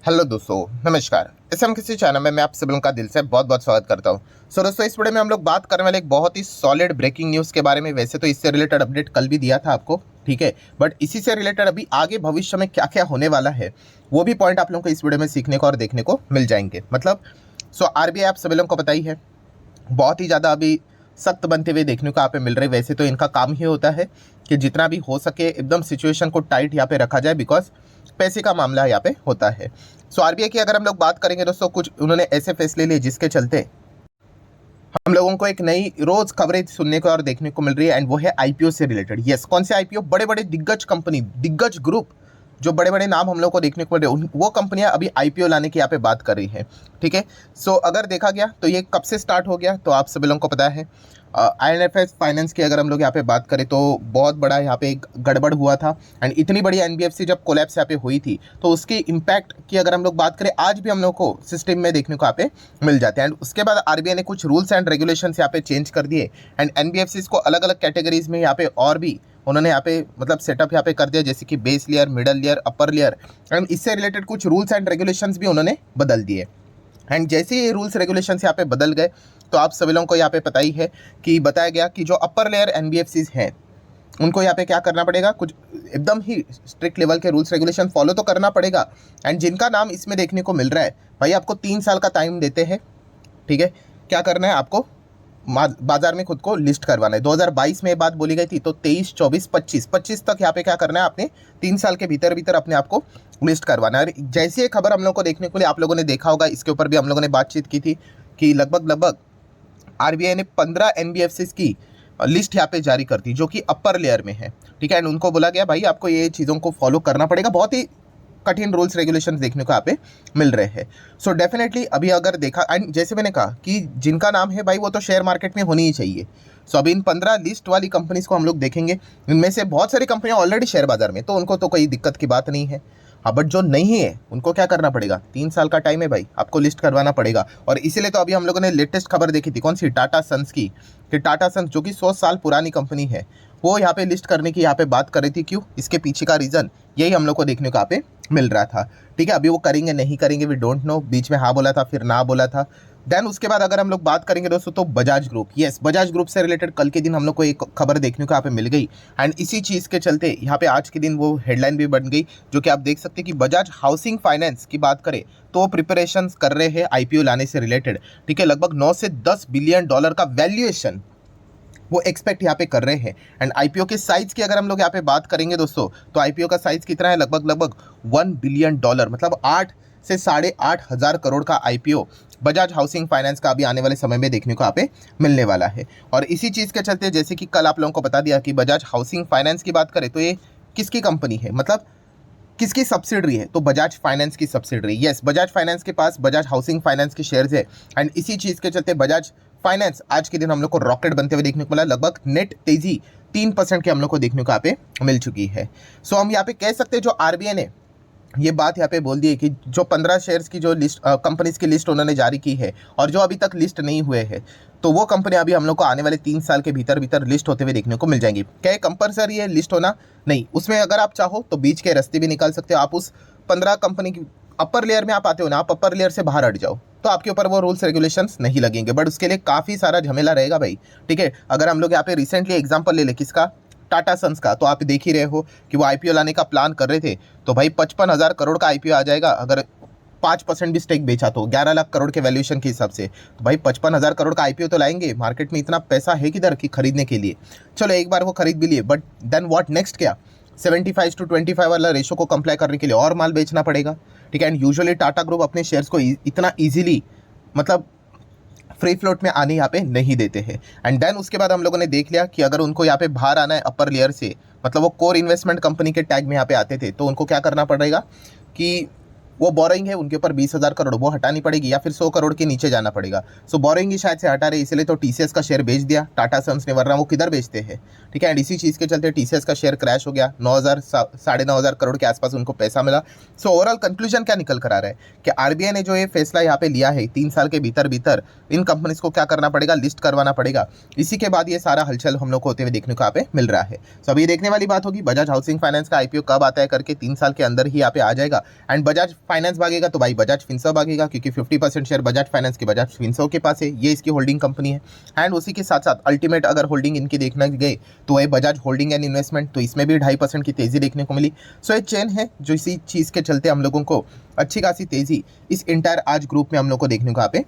Hello दोस्तों, नमस्कार। किसी चैनल में मैं आप सभी का दिल से बहुत बहुत स्वागत करता हूं। दोस्तों, इस वीडियो में हम लोग बात करने वाले एक बहुत ही सॉलिड ब्रेकिंग न्यूज़ के बारे में। वैसे तो इससे रिलेटेड अपडेट कल भी दिया था आपको, ठीक है, बट इसी से रिलेटेड अभी आगे भविष्य में क्या क्या होने वाला है वो भी पॉइंट आप लोगों को इस वीडियो में सीखने को और देखने को मिल जाएंगे। मतलब आरबीआई आप सभी लोगों को पता ही है, बहुत ही ज़्यादा अभी सख्त बनते हुए देखने को यहाँ पे मिल रहे। वैसे तो इनका काम ही होता है कि जितना भी हो सके एकदम सिचुएशन को टाइट यहाँ पे रखा जाए, बिकॉज पैसे का मामला यहाँ पे होता है। आरबीआई की अगर हम लोग बात करेंगे दोस्तों, कुछ उन्होंने ऐसे फैसले लिए जिसके चलते हम लोगों को एक नई रोज खबरें सुनने को और देखने को मिल रही है, एंड वो है आईपीओ से रिलेटेड। यस, कौन से आईपीओ? बड़े बड़े दिग्गज कंपनी, दिग्गज ग्रुप, जो बड़े बड़े नाम हम लोग को देखने को मिल रहे हैं, वो कंपनियां अभी आईपीओ लाने की यहाँ पे बात कर रही है, ठीक है। अगर देखा गया तो ये कब से स्टार्ट हो गया, तो आप सभी लोगों को पता है आईएनएफएस फाइनेंस की अगर हम लोग यहाँ पे बात करें तो बहुत बड़ा यहाँ पे एक गड़बड़ हुआ था, एंड इतनी बड़ी एनबीएफसी जब कोलैप्स यहाँ पे हुई थी तो उसकी इम्पैक्ट की अगर हम लोग बात करें आज भी हम लोग को सिस्टम में देखने को यहाँ पे मिल जाते हैं। एंड उसके बाद आरबीआई ने कुछ रूल्स एंड रेगुलेशंस यहाँ पे चेंज कर दिए, एंड एनबीएफसीज को अलग अलग कैटेगरीज में यहाँ पे और भी उन्होंने यहाँ पे मतलब सेटअप यहाँ पे कर दिया, जैसे कि base layer, middle layer, upper layer, and इससे रिलेटेड कुछ रूल्स एंड रेगुलेशंस भी उन्होंने बदल दिए। एंड जैसे ही रूल्स रेगुलेशंस यहाँ पे बदल गए तो आप सभी लोगों को यहाँ पे पता ही है कि बताया गया कि जो अपर लेयर एनबीएफसीज हैं उनको यहाँ पे क्या करना पड़ेगा, कुछ एकदम ही स्ट्रिक्ट लेवल के रूल्स रेगुलेशन फॉलो तो करना पड़ेगा। एंड जिनका नाम इसमें देखने को मिल रहा है, भाई आपको 3 साल का टाइम देते हैं, ठीक है। क्या करना है आपको? बाजार में खुद को लिस्ट करवाना है। 2022 में ये बात बोली गई थी, तो 23, 24, 25 तक यहाँ पे क्या करना है, आपने 3 साल के भीतर भीतर अपने आप को लिस्ट करवाना है। जैसी ये खबर हम लोग को देखने को लिए, आप लोगों ने देखा होगा, इसके ऊपर भी हम लोगों ने बातचीत की थी कि लगभग आरबीआई ने 15 एनबीएफसीज की लिस्ट यहाँ पे जारी कर दी जो कि अपर लेयर में है, ठीक है। एंड उनको बोला गया भाई आपको ये चीज़ों को फॉलो करना पड़ेगा। बहुत ही कठिन रूल्स रेगुलेशंस देखने को यहाँ पे मिल रहे हैं। डेफिनेटली अभी अगर देखा, एंड जैसे मैंने कहा कि जिनका नाम है भाई वो तो शेयर मार्केट में होनी ही चाहिए। अभी इन 15 लिस्ट वाली कंपनीज को हम लोग देखेंगे, इनमें से बहुत सारी कंपनियां ऑलरेडी शेयर बाजार में, तो उनको तो कोई दिक्कत की बात नहीं है। हाँ, बट जो नहीं है उनको क्या करना पड़ेगा? 3 साल का टाइम है भाई, आपको लिस्ट करवाना पड़ेगा। और इसीलिए तो अभी हम लोगों ने लेटेस्ट खबर देखी थी, कौन सी? टाटा सन्स की, कि टाटा सन्स जो कि 100 साल पुरानी कंपनी है, वो यहाँ पे लिस्ट करने की यहाँ पे बात कर रही थी। क्यों? इसके पीछे का रीज़न यही हम लोग को देखने को यहाँ पे मिल रहा था, ठीक है। अभी वो करेंगे नहीं करेंगे वी डोंट नो, बीच में हाँ बोला था फिर ना बोला था। देन उसके बाद अगर हम लोग बात करेंगे दोस्तों, तो Bajaj group, yes, Bajaj group से रिलेटेड कल के दिन हम लोग को एक खबर देखने को यहाँ पे मिल गई, एंड इसी चीज़ के चलते यहाँ पे आज के दिन वो हेडलाइन भी बन गई, जो कि आप देख सकते हैं कि बजाज हाउसिंग फाइनेंस की बात करें तो प्रिपरेशन कर रहे हैं आईपीओ लाने से रिलेटेड, ठीक है। लगभग 9 से 10 बिलियन डॉलर का वैल्यूएशन वो एक्सपेक्ट यहाँ पे कर रहे हैं। एंड आईपीओ के साइज की अगर हम लोग यहाँ पे बात करेंगे दोस्तों, तो आईपीओ का साइज कितना है? लगभग 1 बिलियन डॉलर, मतलब 8 से 8.5 हज़ार करोड़ का आईपीओ बजाज हाउसिंग फाइनेंस का अभी आने वाले समय में देखने को यहाँ पे मिलने वाला है। और इसी चीज़ के चलते, जैसे कि कल आप लोगों को बता दिया कि बजाज हाउसिंग फाइनेंस की बात करें तो ये किसकी कंपनी है, मतलब किसकी सब्सिडरी है? तो बजाज फाइनेंस की सब्सिडरी। यस, बजाज फाइनेंस के पास बजाज हाउसिंग फाइनेंस के शेयर्स है, एंड इसी चीज़ के चलते बजाज फाइनेंस आज के दिन हम लोग को रॉकेट बनते हुए देखने को मिला। लगभग नेट तेजी 3% के हम लोग को देखने को यहाँ पे मिल चुकी है। हम यहाँ पे कह सकते हैं जो आरबीआई ने ये बात यहाँ पे बोल दी है कि जो 15 शेयर्स की जो लिस्ट कंपनीज की लिस्ट उन्होंने जारी की है, और जो अभी तक लिस्ट नहीं हुए हैं, तो वो कंपनी अभी हम लोग को आने वाले 3 साल के भीतर भीतर लिस्ट होते हुए देखने को मिल जाएंगी। क्या ये कंपलसरी है लिस्ट होना? नहीं, उसमें अगर आप चाहो तो बीच के रास्ते भी निकाल सकते हो। आप उस 15 कंपनी की अपर लेयर में आप आते हो ना, आप अपर लेयर से बाहर हट जाओ तो आपके ऊपर वो रूल्स रेगुलेशंस नहीं लगेंगे, बट उसके लिए काफ़ी सारा झमेला रहेगा भाई, ठीक है। अगर हम लोग यहाँ पे रिसेंटली एग्जाम्पल ले लें, किसका? टाटा सन्स का, तो आप देख ही रहे हो कि वो आईपीओ लाने का प्लान कर रहे थे, तो भाई 55,000 करोड़ का आईपीओ आ जाएगा। अगर 5% भी स्टेक बेचा तो 11 लाख करोड़ के वैल्यूएशन के हिसाब से, तो भाई 55,000 करोड़ का आईपीओ तो लाएंगे। मार्केट में इतना पैसा है किधर कि खरीदने के लिए? चलो एक बार वो खरीद भी लिए, बट देन व्हाट नेक्स्ट? क्या 75:25 वाला रेशो को कंप्लाई करने के लिए और माल बेचना पड़ेगा, ठीक है। एंड यूजुअली टाटा ग्रुप अपने शेयर्स को इतना ईजिली, मतलब फ्री फ्लोट में आने यहाँ पे नहीं देते हैं। एंड देन उसके बाद हम लोगों ने देख लिया कि अगर उनको यहाँ पे बाहर आना है अपर लेयर से, मतलब वो कोर इन्वेस्टमेंट कंपनी के टैग में यहाँ पे आते थे, तो उनको क्या करना पड़ेगा कि वो बोरोइंग है उनके ऊपर 20,000 करोड़ वो हटानी पड़ेगी, या फिर 100 करोड़ के नीचे जाना पड़ेगा। बोरोइंग ही शायद से हटा रहे, इसलिए तो टीसीएस का शेयर बेच दिया टाटा सन्स ने, वरना वो किधर बेचते हैं, ठीक है। एंड इसी चीज़ के चलते टीसीएस का शेयर क्रैश हो गया, 9,000 9,500 करोड़ के आसपास उनको पैसा मिला। ओवरऑल कंक्लूजन क्या निकल कर आ रहा है कि आरबीआई ने जो ये फैसला यहाँ पे लिया है, 3 साल के भीतर भीतर इन कंपनीज को क्या करना पड़ेगा? लिस्ट करवाना पड़ेगा। इसी के बाद ये सारा हलचल हम लोग को होते हुए देखने को यहाँ पे मिल रहा है। अभी देखने वाली बात होगी बजाज हाउसिंग फाइनेंस का आईपीओ कब आता है करके, 3 साल के अंदर ही यहाँ पे आ जाएगा। एंड बजाज फाइनेंस भागेगा तो भाई बजाज फिनसर्व भागेगा, क्योंकि 50% शेयर बजाज फाइनेंस के बजाज फिनसर्व के पास है, ये इसकी होल्डिंग कंपनी है। एंड उसी के साथ साथ अल्टीमेट अगर होल्डिंग इनकी देखना गए तो वही बजाज होल्डिंग एंड इन्वेस्टमेंट, तो इसमें भी 2.5% की तेज़ी देखने को मिली। सो ये चेन है जो इसी चीज़ के चलते हम लोगों को अच्छी खासी तेज़ी इस इंटायर आज ग्रुप में हम लोग को देखने को यहाँ पे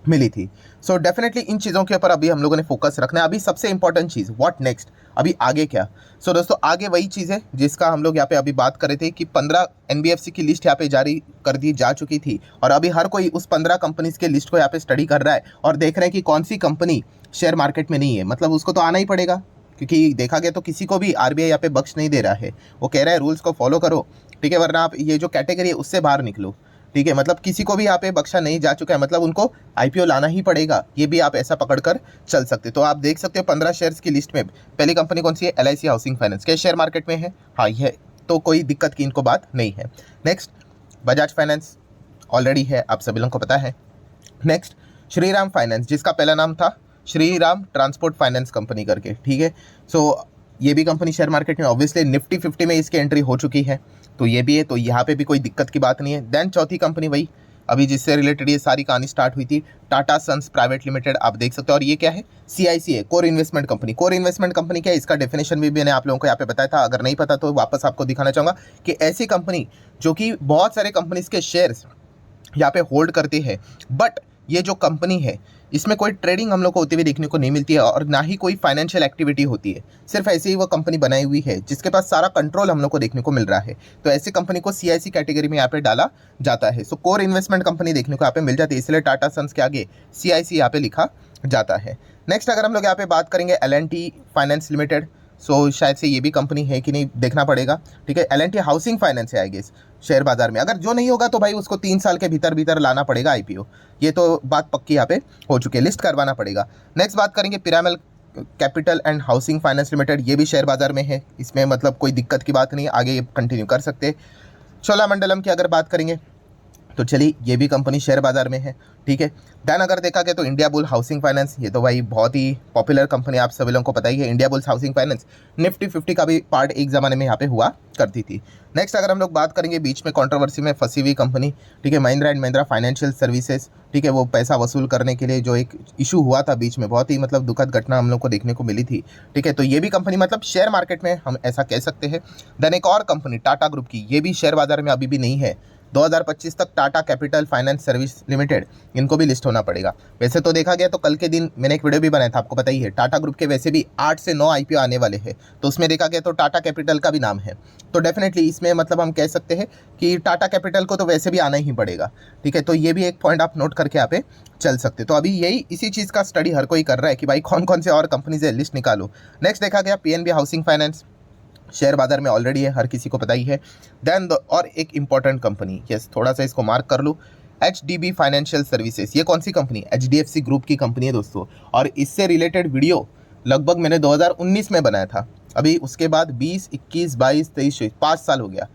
मिली थी। सो डेफिनेटली इन चीज़ों के ऊपर अभी हम लोगों ने फोकस रखना है। अभी सबसे इंपॉर्टेंट चीज़ व्हाट नेक्स्ट, अभी आगे क्या। सो दोस्तों आगे वही चीज़ है जिसका हम लोग यहाँ पे अभी बात कर रहे थे कि 15 NBFC की लिस्ट यहाँ पे जारी कर दी जा चुकी थी, और अभी हर कोई उस 15 कंपनीज के लिस्ट को यहाँ पे स्टडी कर रहा है और देख रहे हैं कि कौन सी कंपनी शेयर मार्केट में नहीं है। मतलब उसको तो आना ही पड़ेगा, क्योंकि देखा गया तो किसी को भी RBI यहाँ पे बख्श नहीं दे रहा है। वो कह रहा है रूल्स को फॉलो करो, ठीक है, वरना आप ये जो कैटेगरी है उससे बाहर निकलो, ठीक है। मतलब किसी को भी यहाँ पे बख्शा नहीं जा चुका है, मतलब उनको IPO लाना ही पड़ेगा, ये भी आप ऐसा पकड़कर चल सकते। तो आप देख सकते हो 15 शेयर्स की लिस्ट में पहली कंपनी कौन सी है, LIC हाउसिंग फाइनेंस, क्या शेयर मार्केट में है, हाँ ये है, तो कोई दिक्कत की इनको बात नहीं है। नेक्स्ट बजाज फाइनेंस ऑलरेडी है, आप सभी लोगों को पता है। नेक्स्ट श्रीराम फाइनेंस, जिसका पहला नाम था श्रीराम ट्रांसपोर्ट फाइनेंस कंपनी करके, ठीक है। सो ये भी कंपनी शेयर मार्केट में ऑब्वियसली निफ्टी 50 में इसकी एंट्री हो चुकी है, तो ये भी है, तो यहाँ पे भी कोई दिक्कत की बात नहीं है। देन चौथी कंपनी वही अभी जिससे रिलेटेड ये सारी कहानी स्टार्ट हुई थी, टाटा सन्स प्राइवेट लिमिटेड, आप देख सकते हो। और ये क्या है, CIC core investment company. Core investment company क्या है, इसका डेफिनेशन भी मैंने आप लोगों को यहाँ पे बताया था, अगर नहीं पता तो वापस आपको दिखाना चाहूँगा कि ऐसी कंपनी जो कि बहुत सारे कंपनीज के शेयर्स यहाँ पे होल्ड करती है, बट ये जो कंपनी है इसमें कोई ट्रेडिंग हम लोग को होती हुई देखने को नहीं मिलती है, और ना ही कोई फाइनेंशियल एक्टिविटी होती है, सिर्फ ऐसे ही वो कंपनी बनाई हुई है जिसके पास सारा कंट्रोल हम लोग को देखने को मिल रहा है। तो ऐसी कंपनी को CIC कैटेगरी में यहाँ पे डाला जाता है। सो कोर इन्वेस्टमेंट कंपनी देखने को यहाँ पे मिल जाती है, इसलिए टाटा सन्स के आगे CIC यहाँ पे लिखा जाता है। नेक्स्ट अगर हम लोग यहाँ पे बात करेंगे L&T फाइनेंस लिमिटेड, सो शायद से ये भी कंपनी है कि नहीं देखना पड़ेगा, ठीक है। L&T हाउसिंग फाइनेंस है आई गेस शेयर बाजार में, अगर जो नहीं होगा तो भाई उसको 3 साल के भीतर लाना पड़ेगा IPO, ये तो बात पक्की यहाँ पे हो चुकी है, लिस्ट करवाना पड़ेगा। नेक्स्ट बात करेंगे Piramal capital and housing finance limited, ये भी शेयर बाजार में है, इसमें मतलब कोई दिक्कत की बात नहीं, आगे कंटिन्यू कर सकते। चोलामंडलम की अगर बात करेंगे तो चलिए ये भी कंपनी शेयर बाजार में है, ठीक है। देन अगर देखा गया तो इंडिया बुल हाउसिंग फाइनेंस, ये तो भाई बहुत ही पॉपुलर कंपनी आप सभी लोगों को पता ही है। India bulls housing finance Nifty 50 का भी पार्ट एक ज़माने में यहाँ पे हुआ करती थी। नेक्स्ट अगर हम लोग बात करेंगे बीच में कंट्रोवर्सी में फंसी हुई कंपनी, ठीक है, Mahindra and Mahindra financial services, ठीक है, वो पैसा वसूल करने के लिए जो एक इशू हुआ था बीच में, बहुत ही मतलब दुखद घटना हम लोग को देखने को मिली थी, ठीक है। तो ये भी कंपनी मतलब शेयर मार्केट में हम ऐसा कह सकते हैं। देन एक और कंपनी टाटा ग्रुप की, ये भी शेयर बाजार में अभी भी नहीं है, 2025 तक Tata capital finance service limited, इनको भी लिस्ट होना पड़ेगा। वैसे तो देखा गया तो कल के दिन मैंने एक वीडियो भी बनाया था, आपको पता ही है, टाटा ग्रुप के वैसे भी 8 से 9 IPO आने वाले हैं, तो उसमें देखा गया तो टाटा कैपिटल का भी नाम है, तो डेफिनेटली इसमें मतलब हम कह सकते हैं कि टाटा कैपिटल को तो वैसे भी आना ही पड़ेगा, ठीक है। तो ये भी एक पॉइंट आप नोट करके यहाँ पे चल सकते। तो अभी यही इसी चीज़ का स्टडी हर कोई कर रहा है कि भाई कौन कौन से और कंपनीज है, लिस्ट निकालो। नेक्स्ट देखा गया PNB हाउसिंग फाइनेंस, शेयर बाजार में ऑलरेडी है, हर किसी को पता ही है। देन और एक इंपॉर्टेंट कंपनी, यस थोड़ा सा इसको मार्क कर लूँ, HDB फाइनेंशियल सर्विसेज, ये कौन सी कंपनी, HDFC ग्रुप की कंपनी है दोस्तों। और इससे रिलेटेड वीडियो लगभग मैंने 2019 में बनाया था, अभी उसके बाद 20, 21, 22, 23, 5 साल हो गया,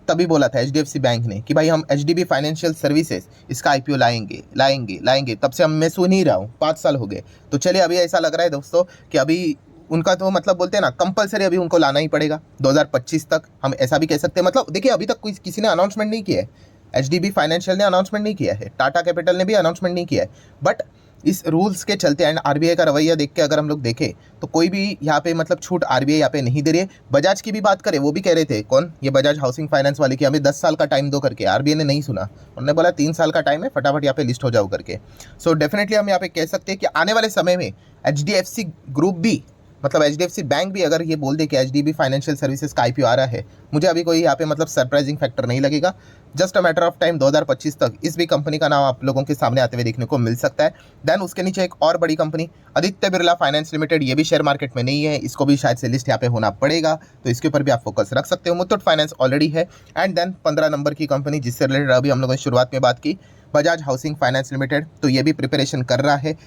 तभी बोला था HDFC बैंक ने कि भाई हम HDB फाइनेंशियल सर्विसेज इसका IPO लाएंगे, तब से मैं सुन ही रहा हूँ, 5 साल हो गए। तो चलिए अभी ऐसा लग रहा है दोस्तों कि अभी उनका तो मतलब बोलते हैं ना कंपलसरी अभी उनको लाना ही पड़ेगा 2025 तक, हम ऐसा भी कह सकते हैं। मतलब देखिए अभी तक किसी ने अनाउंसमेंट नहीं किया है, HDB फाइनेंशियल ने अनाउंसमेंट नहीं किया है, टाटा कैपिटल ने भी अनाउंसमेंट नहीं किया है, बट इस रूल्स के चलते एंड RBI का रवैया देख के अगर हम लोग देखें तो कोई भी यहाँ पे मतलब छूट RBI यहाँ पे नहीं दे रही है। बजाज की भी बात करें, वो भी कह रहे थे, कौन, ये बजाज हाउसिंग फाइनेंस वाले, की हमें 10 साल का टाइम दो करके, RBI ने नहीं सुना, उन्होंने बोला 3 साल का टाइम है, फटाफट यहाँ पे लिस्ट हो जाओ करके। सो डेफिनेटली हम यहाँ पे कह सकते हैं कि आने वाले समय में HDFC ग्रुप भी, मतलब HDFC बैंक भी अगर ये बोल दे कि HDB फाइनेंशियल सर्विसेज का IPO आ रहा है, मुझे अभी कोई यहाँ पे मतलब सरप्राइजिंग फैक्टर नहीं लगेगा। Just a matter of time, 2025 तक इस भी कंपनी का नाम आप लोगों के सामने आते हुए देखने को मिल सकता है। देन उसके नीचे एक और बड़ी company Aditya Birla finance limited, ये भी शेयर मार्केट में नहीं है, इसको भी शायद से लिस्ट यहाँ पे होना पड़ेगा, तो इसके ऊपर भी आप फोकस रख सकते हो। मुथूट फाइनेंस ऑलरेडी है। एंड देन 15 नंबर की कंपनी जिससे रिलेटेड अभी हम लोगों ने शुरुआत में बात की, बजाज हाउसिंग फाइनेंस लिमिटेड, तो ये भी प्रिपरेशन कर रहा है,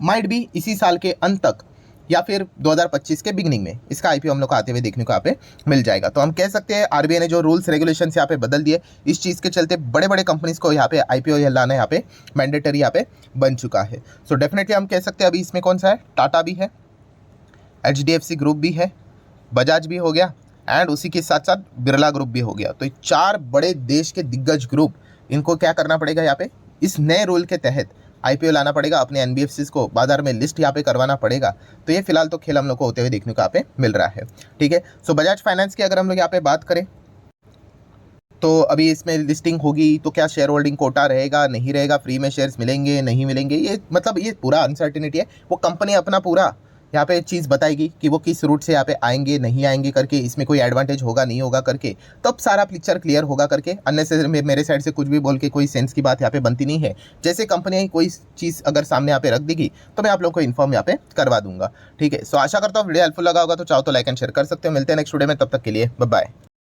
माइट भी इसी साल के अंत तक या फिर 2025 के बिगनिंग में इसका IPO हम लोग को आते हुए देखने को यहाँ पे मिल जाएगा। तो हम कह सकते हैं RBI ने जो रूल्स रेगुलेशंस यहाँ पे बदल दिए, इस चीज़ के चलते बड़े बड़े कंपनीज को यहाँ पे IPO लाना यहाँ पे मैंडेटरी यहाँ पे बन चुका है। सो डेफिनेटली हम कह सकते हैं अभी इसमें कौन सा है, टाटा भी है, HDFC ग्रुप भी है, बजाज भी हो गया, एंड उसी के साथ साथ बिरला ग्रुप भी हो गया। तो ये 4 बड़े देश के दिग्गज ग्रुप, इनको क्या करना पड़ेगा यहाँ पे, इस नए रूल के तहत आईपीओ लाना पड़ेगा, अपने एनबीएफसीज को बाजार में लिस्ट यहाँ पे करवाना पड़ेगा। तो ये फिलहाल तो खेल हम लोग को होते हुए देखने को यहाँ पे मिल रहा है, ठीक है। सो बजाज फाइनेंस की अगर हम लोग यहाँ पे बात करें तो अभी इसमें लिस्टिंग होगी तो क्या शेयर होल्डिंग कोटा रहेगा, नहीं रहेगा, फ्री में शेयर्स मिलेंगे, नहीं मिलेंगे, ये मतलब ये पूरा अनसर्टिनिटी है। वो कंपनी अपना पूरा यहाँ पे चीज़ बताएगी कि वो किस रूट से यहाँ पे आएंगे, नहीं आएंगे करके, इसमें कोई एडवांटेज होगा नहीं होगा करके, तब सारा पिक्चर क्लियर होगा करके। अननेसेसरी मेरे साइड से कुछ भी बोल के कोई सेंस की बात यहाँ पे बनती नहीं है। जैसे कंपनियाँ कोई चीज़ अगर सामने यहाँ पे रख देगी तो मैं आप लोग को इन्फॉर्म यहाँ पे करवा दूंगा, ठीक है। सो आशा करता हूँ वीडियो हेल्पफुल लगा होगा, तो चाहो तो लाइक एंड शेयर कर सकते हो। मिलते हैं नेक्स्ट वीडियो में, तब तक के लिए बाय बाय।